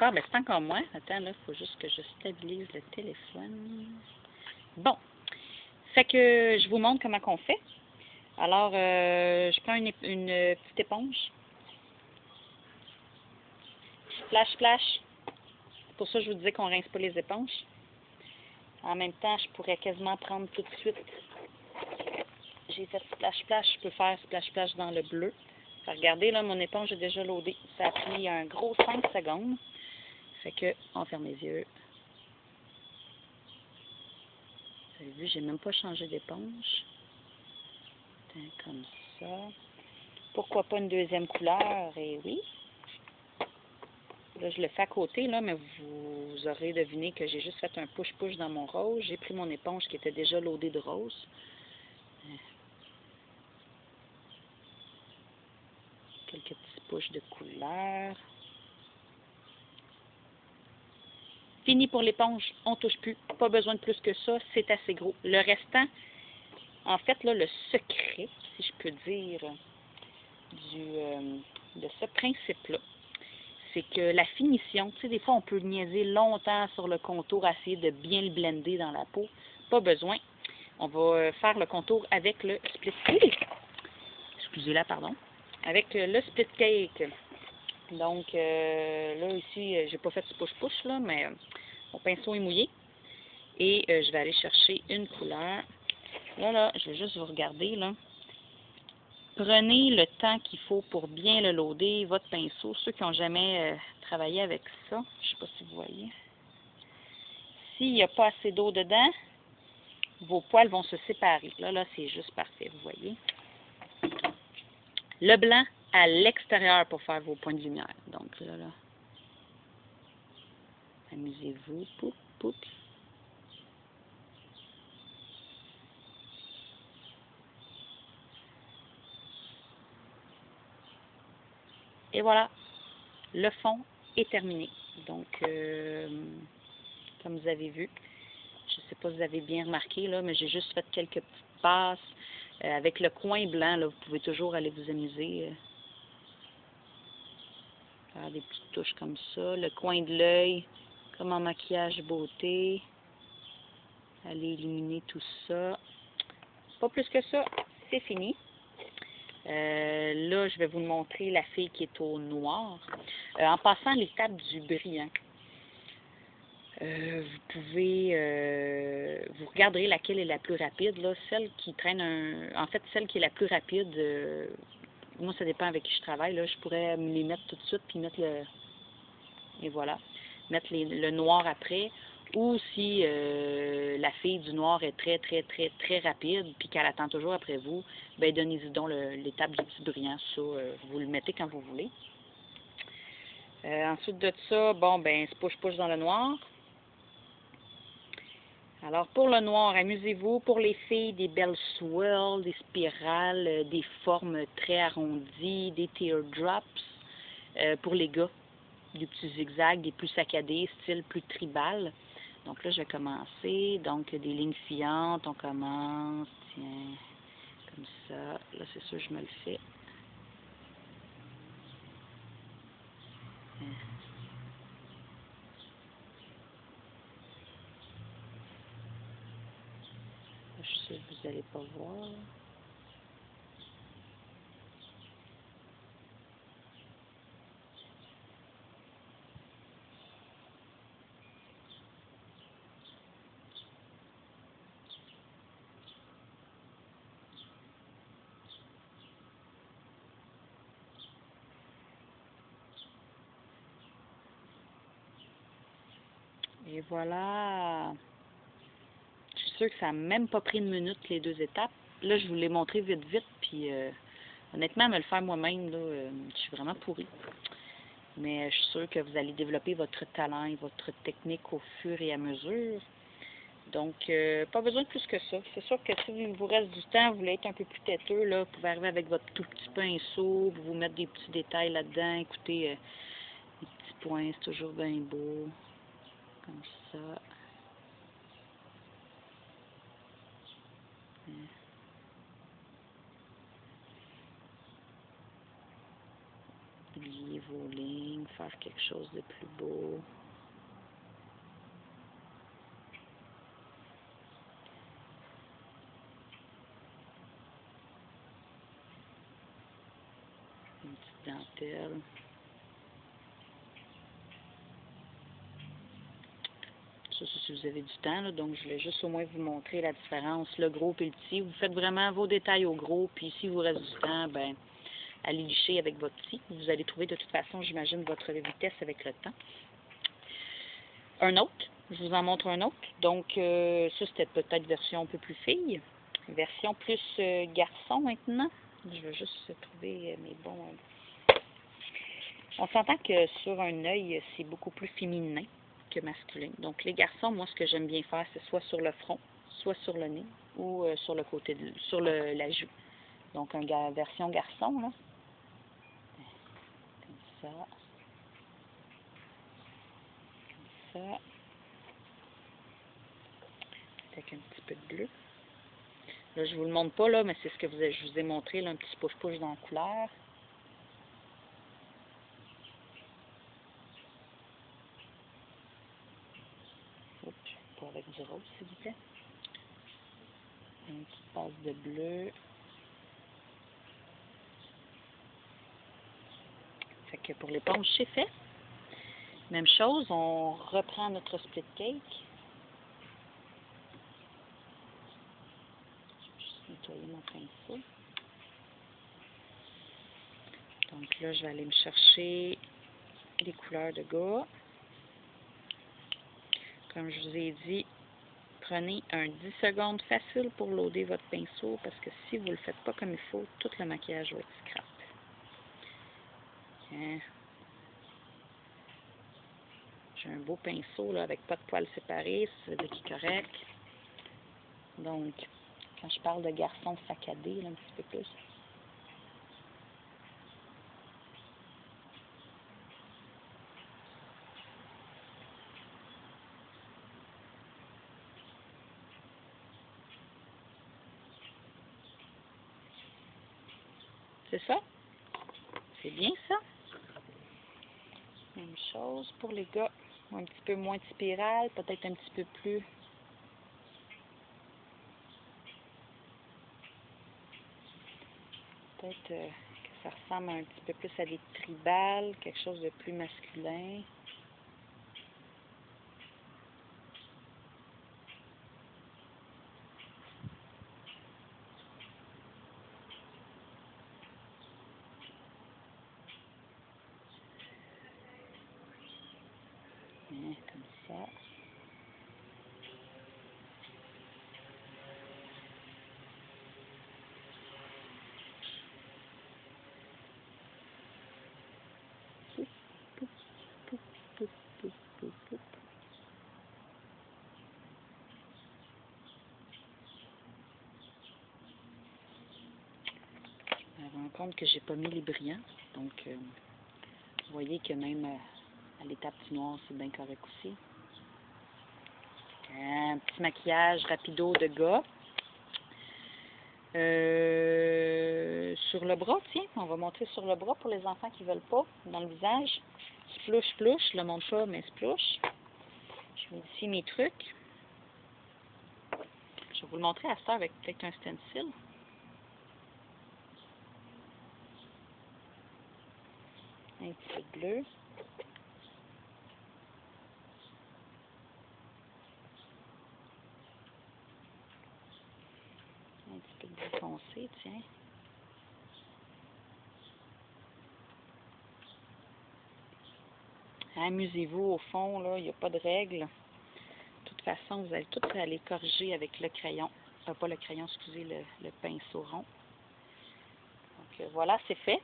Ah, ben c'est encore moins. Attends, là, il faut juste que je stabilise le téléphone. Bon. Fait que je vous montre comment on fait. Alors, je prends une petite éponge. Splash, splash. C'est pour ça que je vous disais qu'on rince pas les éponges. En même temps, je pourrais quasiment prendre tout de suite. J'ai fait splash, splash. Je peux faire splash, splash dans le bleu. Regardez, là, mon éponge est déjà loadée. Ça a pris un gros 5 secondes. Fait que, on ferme les yeux. Vous avez vu, j'ai même pas changé d'éponge. Comme ça. Pourquoi pas une deuxième couleur? Et oui. Là, je le fais à côté, là, mais vous aurez deviné que j'ai juste fait un push-push dans mon rose. J'ai pris mon éponge qui était déjà loadée de rose. Quelques petits pushs de couleur. Fini pour l'éponge, on touche plus. Pas besoin de plus que ça, c'est assez gros. Le restant, en fait, là, le secret, si je peux dire, de ce principe-là, c'est que la finition, tu sais, des fois, on peut niaiser longtemps sur le contour, essayer de bien le blender dans la peau. Pas besoin. On va faire le contour avec le split cake. Excusez-la, pardon. Avec le split cake. Donc, là, ici, j'ai pas fait ce push-push, là, mais mon pinceau est mouillé. Et je vais aller chercher une couleur. Là, je vais juste vous regarder, là. Prenez le temps qu'il faut pour bien le loader, votre pinceau. Ceux qui n'ont jamais travaillé avec ça, je ne sais pas si vous voyez. S'il n'y a pas assez d'eau dedans, vos poils vont se séparer. Là, c'est juste parfait, vous voyez. Le blanc à l'extérieur pour faire vos points de lumière. Donc là, amusez-vous. Poup, poup. Et voilà, le fond est terminé. Donc, comme vous avez vu, je ne sais pas si vous avez bien remarqué, là, mais j'ai juste fait quelques petites passes. Avec le coin blanc, là, vous pouvez toujours aller vous amuser. Faire des petites touches comme ça. Le coin de l'œil, comme en maquillage beauté. Aller éliminer tout ça. Pas plus que ça, c'est fini. Là, je vais vous montrer la fille qui est au noir. En passant l'étape du brillant, vous pouvez, vous regarderez laquelle est la plus rapide. Là, celle qui traîne en fait, celle qui est la plus rapide, moi, ça dépend avec qui je travaille. Là, je pourrais me les mettre tout de suite, puis mettre et voilà, mettre le noir après. Ou si la fille du noir est très, très, très, très rapide, puis qu'elle attend toujours après vous, ben donnez-y donc l'étape du petit brillant. Ça, vous le mettez quand vous voulez. Ensuite de ça, bon, ben, c'est push-push dans le noir. Alors, pour le noir, amusez-vous. Pour les filles, des belles swirls, des spirales, des formes très arrondies, des teardrops. Pour les gars, des petits zigzags, des plus saccadés, style plus tribal. Donc là, je vais commencer. Donc, des lignes filantes. On commence, tiens, comme ça. Là, c'est sûr, je me le fais. Je sais que vous n'allez pas voir. Et voilà. Je suis sûre que ça n'a même pas pris une minute, les deux étapes. Là, je vous l'ai montré vite, vite, puis honnêtement, me le faire moi-même, là, je suis vraiment pourrie. Mais je suis sûre que vous allez développer votre talent et votre technique au fur et à mesure. Donc, pas besoin de plus que ça. C'est sûr que si il vous reste du temps, vous voulez être un peu plus têteux, là, vous pouvez arriver avec votre tout petit pinceau, vous mettre des petits détails là-dedans. Écoutez, les petits points, c'est toujours bien beau. Comme ça. Plier vos lignes, faire quelque chose de plus beau. Une petite dentelle. Ça, c'est si vous avez du temps, là, donc je voulais juste au moins vous montrer la différence, le gros et le petit. Vous faites vraiment vos détails au gros, puis si vous reste du temps, ben, allez licher avec votre petit. Vous allez trouver de toute façon, j'imagine, votre vitesse avec le temps. Un autre, je vous en montre un autre. Donc, ça, c'était peut-être version un peu plus fille. Version plus garçon maintenant. Je vais juste trouver mes bons... On s'entend que sur un œil, c'est beaucoup plus féminin que masculin. Donc, les garçons, moi, ce que j'aime bien faire, c'est soit sur le front, soit sur le nez, ou sur le côté, sur la joue. Donc, une version garçon, là. Comme ça. Comme ça. Avec un petit peu de bleu. Là, je vous le montre pas, là, mais c'est ce que je vous ai montré, là, un petit push-push dans la couleur. Oups, pas avec du rose, s'il vous plaît. Une petite passe de bleu. Fait que pour l'éponge, c'est fait. Même chose, on reprend notre split cake. Je vais juste nettoyer mon pinceau. Donc là, je vais aller me chercher les couleurs de gars. Comme je vous ai dit, prenez un 10 secondes facile pour loader votre pinceau parce que si vous ne le faites pas comme il faut, tout le maquillage va être scrap. Hein? J'ai un beau pinceau là, avec pas de poils séparés, c'est correct. Donc, quand je parle de garçon saccadé, là, un petit peu plus. C'est ça? C'est bien ça? Même chose pour les gars. Un petit peu moins de spirale, peut-être un petit peu plus. Peut-être que ça ressemble un petit peu plus à des tribales, quelque chose de plus masculin. Comme ça. Poup, poup, poup, poup, poup, poup, poup. Je me rends compte que j'ai pas mis les brillants. Donc, vous voyez que même à l'étape du noir, c'est bien correct aussi. Un petit maquillage rapido de gars. Sur le bras, tiens, on va montrer sur le bras pour les enfants qui ne veulent pas, dans le visage. Splouche, splouche, je le montre pas, mais splouche. Je mets ici mes trucs. Je vais vous le montrer à cette heure avec peut-être un stencil. Un petit peu de bleu. Un petit peu de bleu foncé, tiens. Amusez-vous au fond, là, il n'y a pas de règle. De toute façon, vous allez tout aller corriger avec le crayon. Pas le crayon, excusez, le pinceau rond. Donc voilà, c'est fait.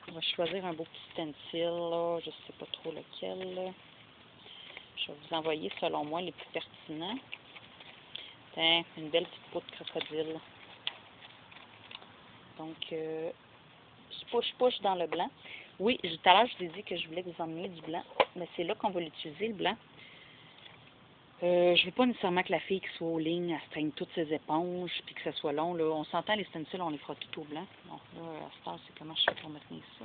On va choisir un beau petit stencil, là. Je ne sais pas trop lequel. Là. Je vais vous envoyer, selon moi, les plus pertinents. Tiens, une belle petite peau de crocodile. Donc, je push dans le blanc. Oui, tout à l'heure, je vous ai dit que je voulais vous emmener du blanc. Mais c'est là qu'on va l'utiliser, le blanc. Je ne veux pas nécessairement que la fille qui soit aux lignes, elle steigne toutes ses éponges, puis que ça soit long. Là. On s'entend, les stencils, on les fera tout au blanc. Donc là, à ce temps, c'est comment je fais pour maintenir ça.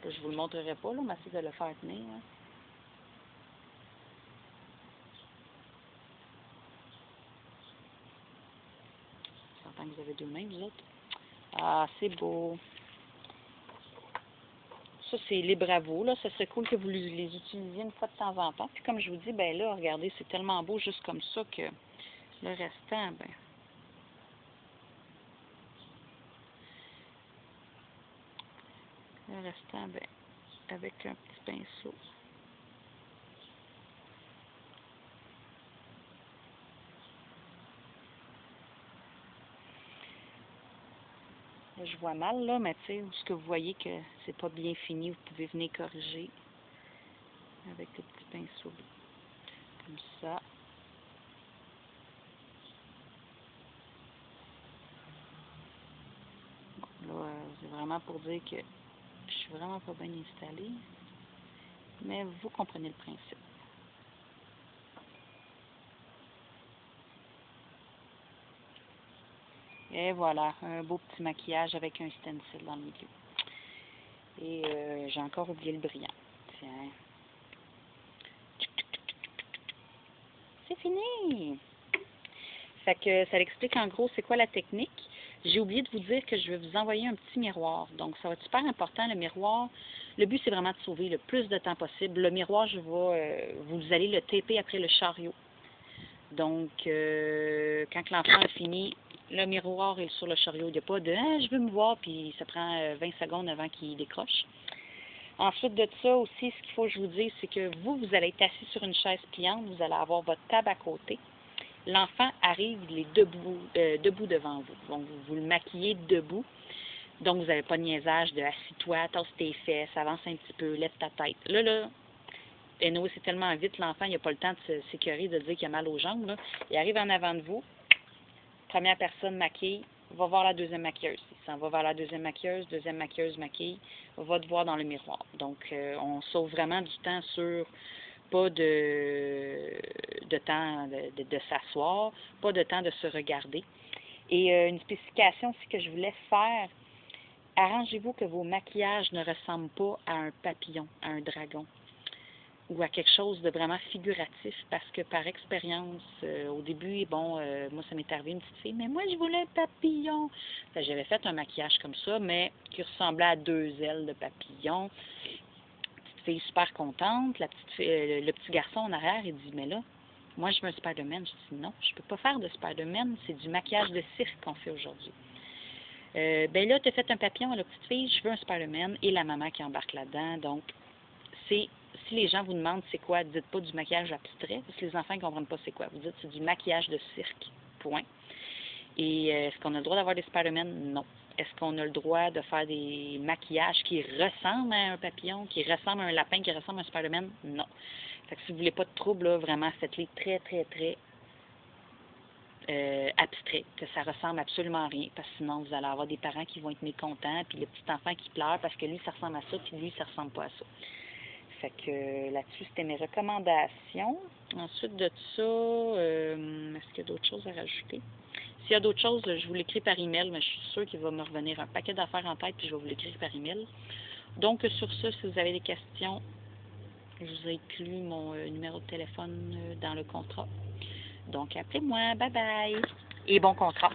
Là, je vous le montrerai pas, là, mais essayez de le faire tenir. Hein. J'entends que vous avez deux mains, vous autres. Ah, c'est beau. Ça, c'est libre à vous, là. Ça serait cool que vous les utilisiez une fois de temps en temps. Puis comme je vous dis, ben là, regardez, c'est tellement beau juste comme ça que le restant, ben... Le restant, ben, avec un petit pinceau. Là, je vois mal, là, mais tu sais, ce que vous voyez que c'est pas bien fini, vous pouvez venir corriger avec le petit pinceau. Comme ça. Bon, là, c'est vraiment pour dire que je suis vraiment pas bien installée, mais vous comprenez le principe. Et voilà, un beau petit maquillage avec un stencil dans le milieu. Et j'ai encore oublié le brillant. Tiens. C'est fini! Fait que ça explique en gros c'est quoi la technique. J'ai oublié de vous dire que je vais vous envoyer un petit miroir. Donc, ça va être super important, le miroir. Le but, c'est vraiment de sauver le plus de temps possible. Le miroir, vous allez le taper après le chariot. Donc, quand l'enfant a fini, le miroir est sur le chariot. Il n'y a pas de « Ah, je veux me voir », puis ça prend 20 secondes avant qu'il décroche. Ensuite de ça aussi, ce qu'il faut que je vous dise, c'est que vous allez être assis sur une chaise pliante. Vous allez avoir votre table à côté. L'enfant arrive, il est debout devant vous. Donc, vous le maquillez debout. Donc, vous n'avez pas de niaisage de assis-toi, tasse tes fesses, avance un petit peu, lève ta tête. Là, anyway, c'est tellement vite, l'enfant, il n'a pas le temps de se sécuriser, de dire qu'il a mal aux jambes. Là. Il arrive en avant de vous. Première personne maquille, va voir la deuxième maquilleuse. Il s'en va vers la deuxième maquilleuse maquille, va te voir dans le miroir. Donc, on sauve vraiment du temps sur pas de temps de s'asseoir, pas de temps de se regarder. Et une spécification aussi que je vous laisse faire, arrangez-vous que vos maquillages ne ressemblent pas à un papillon, à un dragon ou à quelque chose de vraiment figuratif parce que par expérience, au début, bon, moi ça m'est arrivé une petite fille, mais moi je voulais un papillon. J'avais fait un maquillage comme ça, mais qui ressemblait à deux ailes de papillon. Fille super contente, la petite fille, le petit garçon en arrière, il dit, mais là, moi je veux un Spider-Man. Je dis, non, je peux pas faire de Spider-Man, c'est du maquillage de cirque qu'on fait aujourd'hui. Ben là, tu as fait un papillon à la petite fille, je veux un Spider-Man, et la maman qui embarque là-dedans. Donc, si les gens vous demandent c'est quoi, dites pas du maquillage abstrait, parce que les enfants ne comprennent pas c'est quoi. Vous dites c'est du maquillage de cirque, point. Et est-ce qu'on a le droit d'avoir des Spider-Man? Non. Est-ce qu'on a le droit de faire des maquillages qui ressemblent à un papillon, qui ressemblent à un lapin, qui ressemblent à un Spider-Man? Non. Fait que si vous voulez pas de trouble, là, vraiment, faites-les très, très, très abstrait, que ça ressemble absolument à rien, parce que sinon, vous allez avoir des parents qui vont être mécontents, puis le petit enfant qui pleure parce que lui, ça ressemble à ça, puis lui, ça ressemble pas à ça. Fait que là-dessus, c'était mes recommandations. Ensuite de ça, est-ce qu'il y a d'autres choses à rajouter? S'il y a d'autres choses, je vous l'écris par email, mais je suis sûre qu'il va me revenir un paquet d'affaires en tête, puis je vais vous l'écrire par email. Donc, sur ce, si vous avez des questions, je vous ai inclus mon numéro de téléphone dans le contrat. Donc, appelez-moi. Bye bye. Et bon contrat.